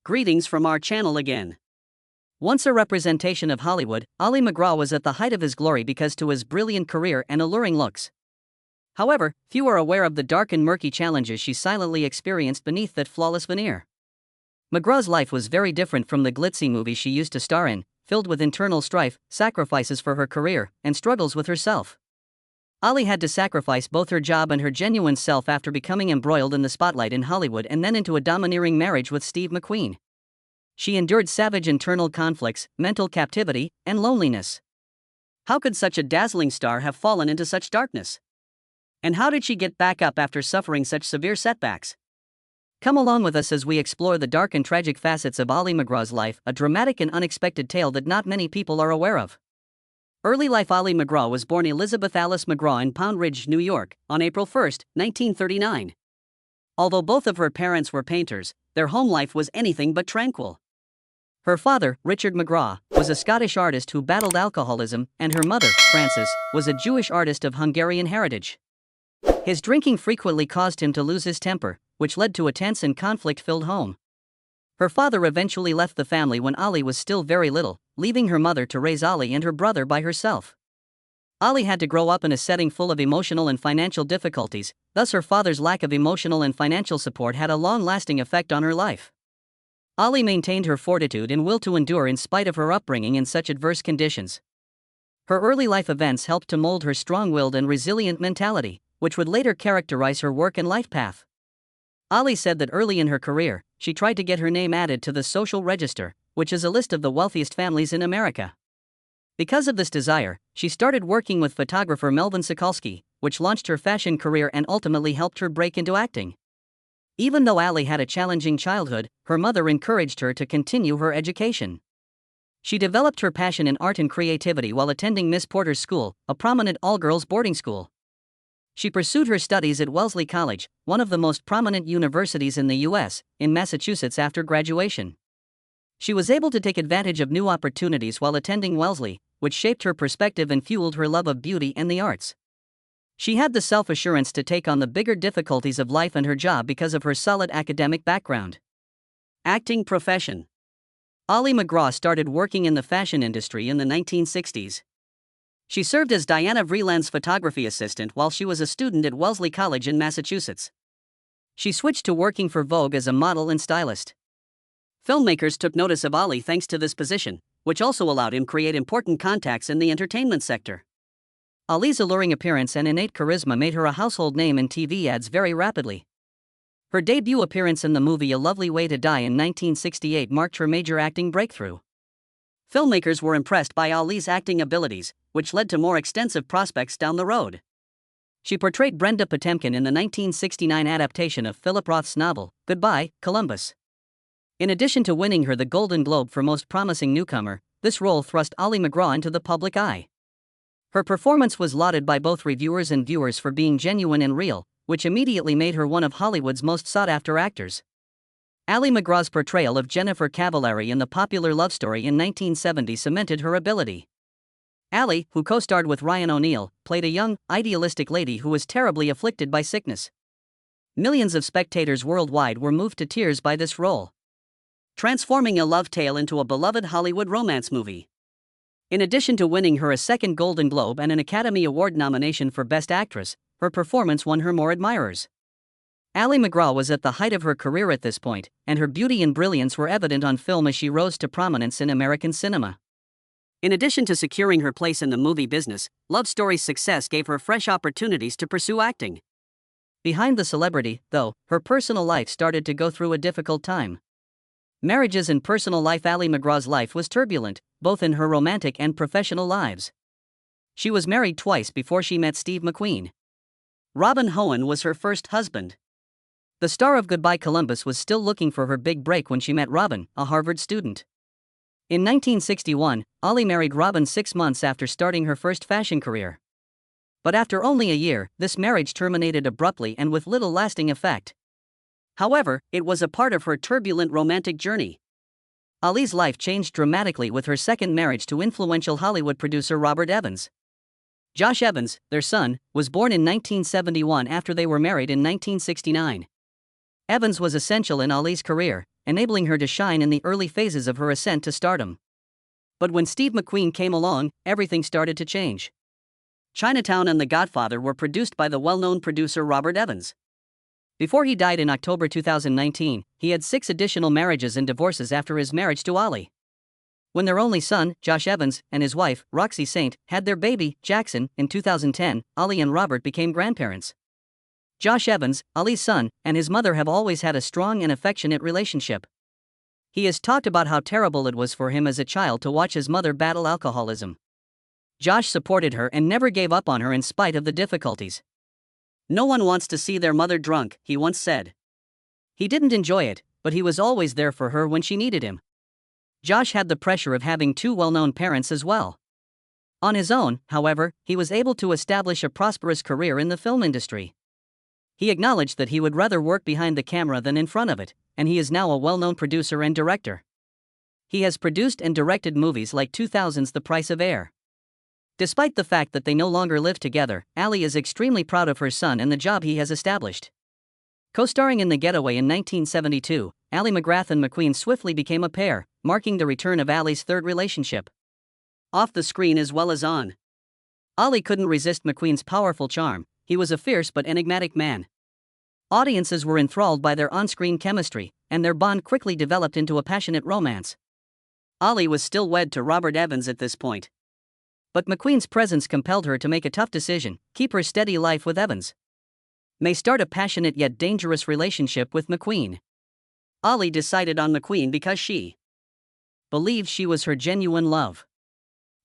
Greetings from our channel again. Once a representation of Hollywood, Ali McGraw was at the height of his glory because to his brilliant career and alluring looks. However, few are aware of the dark and murky challenges she silently experienced beneath that flawless veneer. McGraw's life was very different from the glitzy movies she used to star in, filled with internal strife, sacrifices for her career, and struggles with herself. Ali had to sacrifice both her job and her genuine self after becoming embroiled in the spotlight in Hollywood and then into a domineering marriage with Steve McQueen. She endured savage internal conflicts, mental captivity, and loneliness. How could such a dazzling star have fallen into such darkness? And how did she get back up after suffering such severe setbacks? Come along with us as we explore the dark and tragic facets of Ali McGraw's life, a dramatic and unexpected tale that not many people are aware of. Early life. Ali McGraw was born Elizabeth Alice McGraw in Pound Ridge, New York, on April 1, 1939. Although both of her parents were painters, their home life was anything but tranquil. Her father, Richard McGraw, was a Scottish artist who battled alcoholism, and her mother, Frances, was a Jewish artist of Hungarian heritage. His drinking frequently caused him to lose his temper, which led to a tense and conflict-filled home. Her father eventually left the family when Ali was still very little, leaving her mother to raise Ali and her brother by herself. Ali had to grow up in a setting full of emotional and financial difficulties, thus her father's lack of emotional and financial support had a long-lasting effect on her life. Ali maintained her fortitude and will to endure in spite of her upbringing in such adverse conditions. Her early life events helped to mold her strong-willed and resilient mentality, which would later characterize her work and life path. Ali said that early in her career, she tried to get her name added to the Social Register, which is a list of the wealthiest families in America. Because of this desire, she started working with photographer Melvin Sokolsky, which launched her fashion career and ultimately helped her break into acting. Even though Ali had a challenging childhood, her mother encouraged her to continue her education. She developed her passion in art and creativity while attending Miss Porter's School, a prominent all-girls boarding school. She pursued her studies at Wellesley College, one of the most prominent universities in the U.S., in Massachusetts after graduation. She was able to take advantage of new opportunities while attending Wellesley, which shaped her perspective and fueled her love of beauty and the arts. She had the self-assurance to take on the bigger difficulties of life and her job because of her solid academic background. Acting profession. Ali McGraw started working in the fashion industry in the 1960s. She served as Diana Vreeland's photography assistant while she was a student at Wellesley College in Massachusetts. She switched to working for Vogue as a model and stylist. Filmmakers took notice of Ali thanks to this position, which also allowed him to create important contacts in the entertainment sector. Ali's alluring appearance and innate charisma made her a household name in TV ads very rapidly. Her debut appearance in the movie A Lovely Way to Die in 1968 marked her major acting breakthrough. Filmmakers were impressed by Ali's acting abilities, which led to more extensive prospects down the road. She portrayed Brenda Potemkin in the 1969 adaptation of Philip Roth's novel, Goodbye, Columbus. In addition to winning her the Golden Globe for Most Promising Newcomer, this role thrust Ali McGraw into the public eye. Her performance was lauded by both reviewers and viewers for being genuine and real, which immediately made her one of Hollywood's most sought-after actors. Ali McGraw's portrayal of Jennifer Cavallari in the popular love story in 1970 cemented her ability. Ali, who co-starred with Ryan O'Neal, played a young, idealistic lady who was terribly afflicted by sickness. Millions of spectators worldwide were moved to tears by this role, transforming a love tale into a beloved Hollywood romance movie. In addition to winning her a second Golden Globe and an Academy Award nomination for Best Actress, her performance won her more admirers. Ali McGraw was at the height of her career at this point, and her beauty and brilliance were evident on film as she rose to prominence in American cinema. In addition to securing her place in the movie business, Love Story's success gave her fresh opportunities to pursue acting. Behind the celebrity, though, her personal life started to go through a difficult time. Marriages and personal life. Ali McGraw's life was turbulent, both in her romantic and professional lives. She was married twice before she met Steve McQueen. Robin Hohen was her first husband. The star of Goodbye Columbus was still looking for her big break when she met Robin, a Harvard student. In 1961, Ali married Robin 6 months after starting her first fashion career. But after only a year, this marriage terminated abruptly and with little lasting effect. However, it was a part of her turbulent romantic journey. Ali's life changed dramatically with her second marriage to influential Hollywood producer Robert Evans. Josh Evans, their son, was born in 1971 after they were married in 1969. Evans was essential in Ali's career, enabling her to shine in the early phases of her ascent to stardom. But when Steve McQueen came along, everything started to change. Chinatown and The Godfather were produced by the well-known producer Robert Evans. Before he died in October 2019, he had 6 additional marriages and divorces after his marriage to Ali. When their only son, Josh Evans, and his wife, Roxy Saint, had their baby, Jackson, in 2010, Ali and Robert became grandparents. Josh Evans, Ali's son, and his mother have always had a strong and affectionate relationship. He has talked about how terrible it was for him as a child to watch his mother battle alcoholism. Josh supported her and never gave up on her in spite of the difficulties. "No one wants to see their mother drunk," he once said. He didn't enjoy it, but he was always there for her when she needed him. Josh had the pressure of having 2 well-known parents as well. On his own, however, he was able to establish a prosperous career in the film industry. He acknowledged that he would rather work behind the camera than in front of it, and he is now a well-known producer and director. He has produced and directed movies like 2000's The Price of Air. Despite the fact that they no longer live together, Ali is extremely proud of her son and the job he has established. Co-starring in The Getaway in 1972, Ali McGraw and McQueen swiftly became a pair, marking the return of Ali's third relationship. Off the screen as well as on. Ali couldn't resist McQueen's powerful charm. He was a fierce but enigmatic man. Audiences were enthralled by their on-screen chemistry, and their bond quickly developed into a passionate romance. Ali was still wed to Robert Evans at this point. But McQueen's presence compelled her to make a tough decision: keep her steady life with Evans. May start a passionate yet dangerous relationship with McQueen. Ali decided on McQueen because she believed she was her genuine love.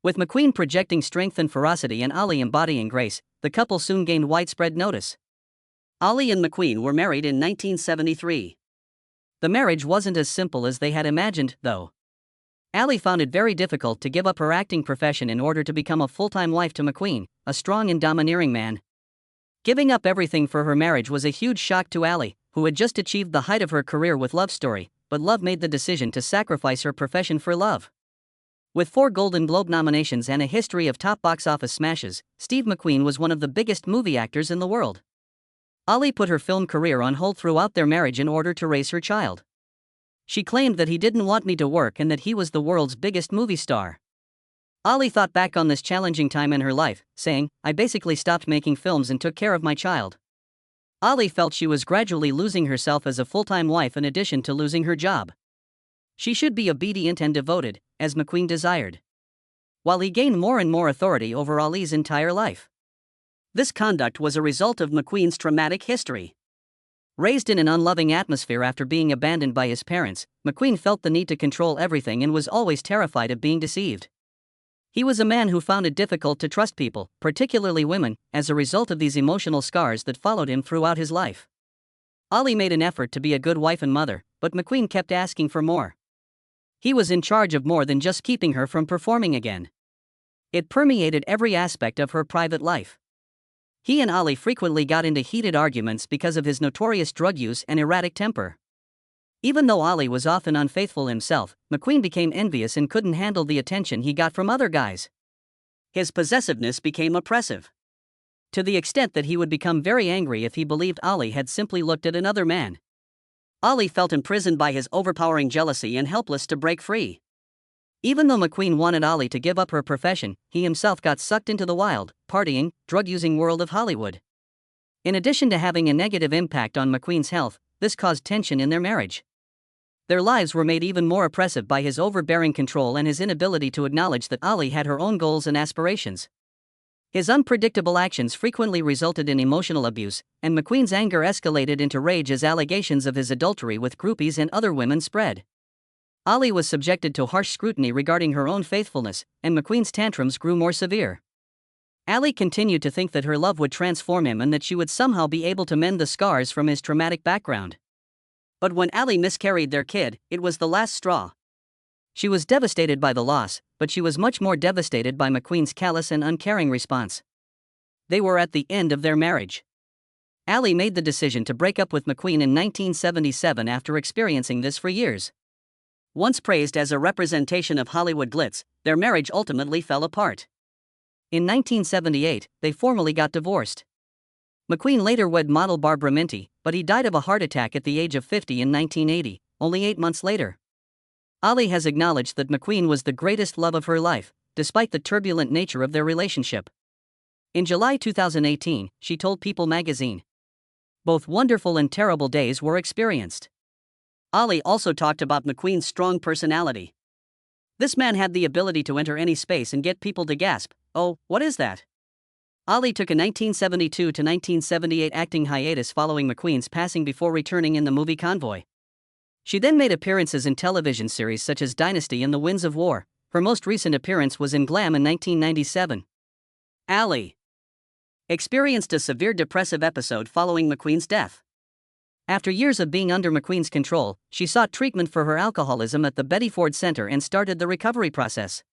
With McQueen projecting strength and ferocity and Ali embodying grace, the couple soon gained widespread notice. Ali and McQueen were married in 1973. The marriage wasn't as simple as they had imagined, though. Ali found it very difficult to give up her acting profession in order to become a full-time wife to McQueen, a strong and domineering man. Giving up everything for her marriage was a huge shock to Ali, who had just achieved the height of her career with Love Story, but love made the decision to sacrifice her profession for love. With 4 Golden Globe nominations and a history of top box office smashes, Steve McQueen was one of the biggest movie actors in the world. Ali put her film career on hold throughout their marriage in order to raise her child. She claimed that he didn't want me to work and that he was the world's biggest movie star. Ali thought back on this challenging time in her life, saying, "I basically stopped making films and took care of my child." Ali felt she was gradually losing herself as a full-time wife in addition to losing her job. She should be obedient and devoted, as McQueen desired, while he gained more and more authority over Ali's entire life. This conduct was a result of McQueen's traumatic history. Raised in an unloving atmosphere after being abandoned by his parents, McQueen felt the need to control everything and was always terrified of being deceived. He was a man who found it difficult to trust people, particularly women, as a result of these emotional scars that followed him throughout his life. Ali made an effort to be a good wife and mother, but McQueen kept asking for more. He was in charge of more than just keeping her from performing again. It permeated every aspect of her private life. He and Ali frequently got into heated arguments because of his notorious drug use and erratic temper. Even though Ali was often unfaithful himself, McQueen became envious and couldn't handle the attention he got from other guys. His possessiveness became oppressive, to the extent that he would become very angry if he believed Ali had simply looked at another man. Ali felt imprisoned by his overpowering jealousy and helpless to break free. Even though McQueen wanted Ali to give up her profession, he himself got sucked into the wild, partying, drug-using world of Hollywood. In addition to having a negative impact on McQueen's health, this caused tension in their marriage. Their lives were made even more oppressive by his overbearing control and his inability to acknowledge that Ali had her own goals and aspirations. His unpredictable actions frequently resulted in emotional abuse, and McQueen's anger escalated into rage as allegations of his adultery with groupies and other women spread. Ali was subjected to harsh scrutiny regarding her own faithfulness, and McQueen's tantrums grew more severe. Ali continued to think that her love would transform him and that she would somehow be able to mend the scars from his traumatic background. But when Ali miscarried their kid, it was the last straw. She was devastated by the loss, but she was much more devastated by McQueen's callous and uncaring response. They were at the end of their marriage. Ali made the decision to break up with McQueen in 1977 after experiencing this for years. Once praised as a representation of Hollywood glitz, their marriage ultimately fell apart. In 1978, they formally got divorced. McQueen later wed model Barbara Minty, but he died of a heart attack at the age of 50 in 1980, only 8 months later. Ali has acknowledged that McQueen was the greatest love of her life, despite the turbulent nature of their relationship. In July 2018, she told People magazine, "Both wonderful and terrible days were experienced." Ali also talked about McQueen's strong personality. "This man had the ability to enter any space and get people to gasp, 'Oh, what is that?'" Ali took a 1972 to 1978 acting hiatus following McQueen's passing before returning in the movie Convoy. She then made appearances in television series such as Dynasty and The Winds of War. Her most recent appearance was in Glam in 1997. Ali experienced a severe depressive episode following McQueen's death. After years of being under McQueen's control, she sought treatment for her alcoholism at the Betty Ford Center and started the recovery process.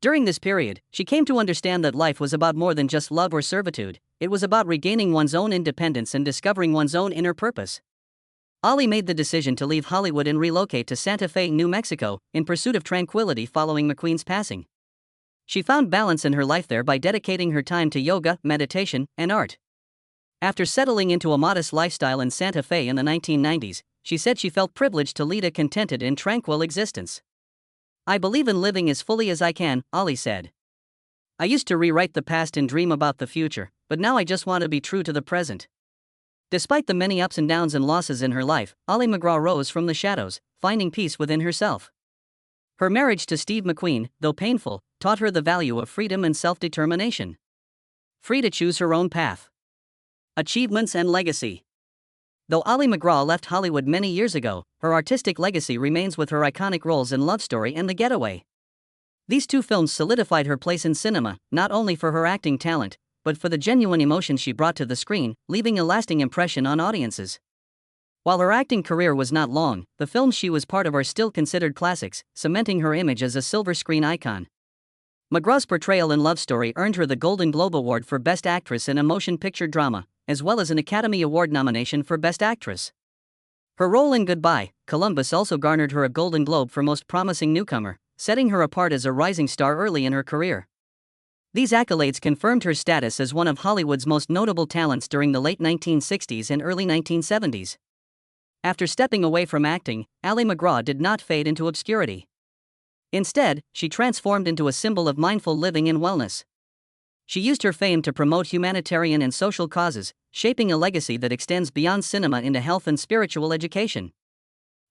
During this period, she came to understand that life was about more than just love or servitude. It was about regaining one's own independence and discovering one's own inner purpose. Ali made the decision to leave Hollywood and relocate to Santa Fe, New Mexico, in pursuit of tranquility following McQueen's passing. She found balance in her life there by dedicating her time to yoga, meditation, and art. After settling into a modest lifestyle in Santa Fe in the 1990s, she said she felt privileged to lead a contented and tranquil existence. "I believe in living as fully as I can," Ali said. "I used to rewrite the past and dream about the future, but now I just want to be true to the present." Despite the many ups and downs and losses in her life, Ali McGraw rose from the shadows, finding peace within herself. Her marriage to Steve McQueen, though painful, taught her the value of freedom and self-determination. Free to choose her own path. Achievements and legacy. Though Ali McGraw left Hollywood many years ago, her artistic legacy remains with her iconic roles in Love Story and The Getaway. These two films solidified her place in cinema, not only for her acting talent, but for the genuine emotion she brought to the screen, leaving a lasting impression on audiences. While her acting career was not long, the films she was part of are still considered classics, cementing her image as a silver screen icon. McGraw's portrayal in Love Story earned her the Golden Globe Award for Best Actress in a Motion Picture Drama, as well as an Academy Award nomination for Best Actress. Her role in Goodbye, Columbus also garnered her a Golden Globe for Most Promising Newcomer, setting her apart as a rising star early in her career. These accolades confirmed her status as one of Hollywood's most notable talents during the late 1960s and early 1970s. After stepping away from acting, Ali McGraw did not fade into obscurity. Instead, she transformed into a symbol of mindful living and wellness. She used her fame to promote humanitarian and social causes, shaping a legacy that extends beyond cinema into health and spiritual education.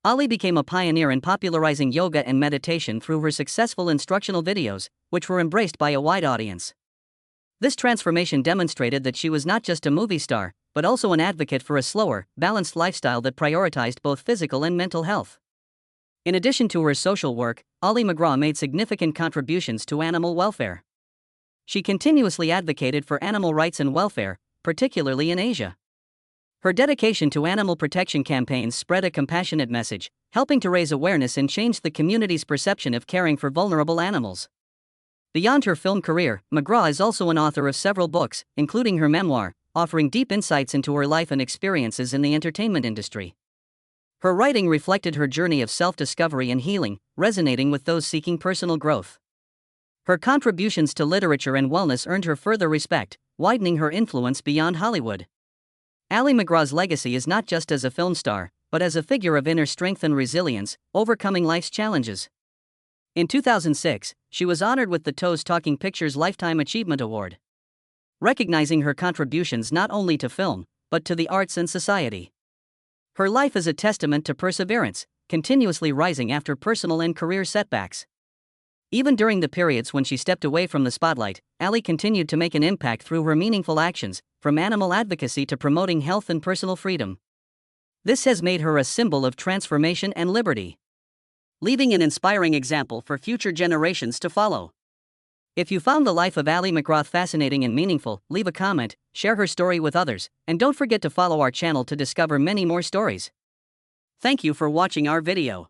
Ali became a pioneer in popularizing yoga and meditation through her successful instructional videos, which were embraced by a wide audience. This transformation demonstrated that she was not just a movie star, but also an advocate for a slower, balanced lifestyle that prioritized both physical and mental health. In addition to her social work, Ali McGraw made significant contributions to animal welfare. She continuously advocated for animal rights and welfare, particularly in Asia. Her dedication to animal protection campaigns spread a compassionate message, helping to raise awareness and change the community's perception of caring for vulnerable animals. Beyond her film career, McGraw is also an author of several books, including her memoir, offering deep insights into her life and experiences in the entertainment industry. Her writing reflected her journey of self-discovery and healing, resonating with those seeking personal growth. Her contributions to literature and wellness earned her further respect, widening her influence beyond Hollywood. Ali McGraw's legacy is not just as a film star, but as a figure of inner strength and resilience, overcoming life's challenges. In 2006, she was honored with the Toast Talking Pictures Lifetime Achievement Award, recognizing her contributions not only to film, but to the arts and society. Her life is a testament to perseverance, continuously rising after personal and career setbacks. Even during the periods when she stepped away from the spotlight, Ali continued to make an impact through her meaningful actions, from animal advocacy to promoting health and personal freedom. This has made her a symbol of transformation and liberty, leaving an inspiring example for future generations to follow. If you found the life of Ali McGraw fascinating and meaningful, leave a comment, share her story with others, and don't forget to follow our channel to discover many more stories. Thank you for watching our video.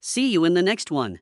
See you in the next one.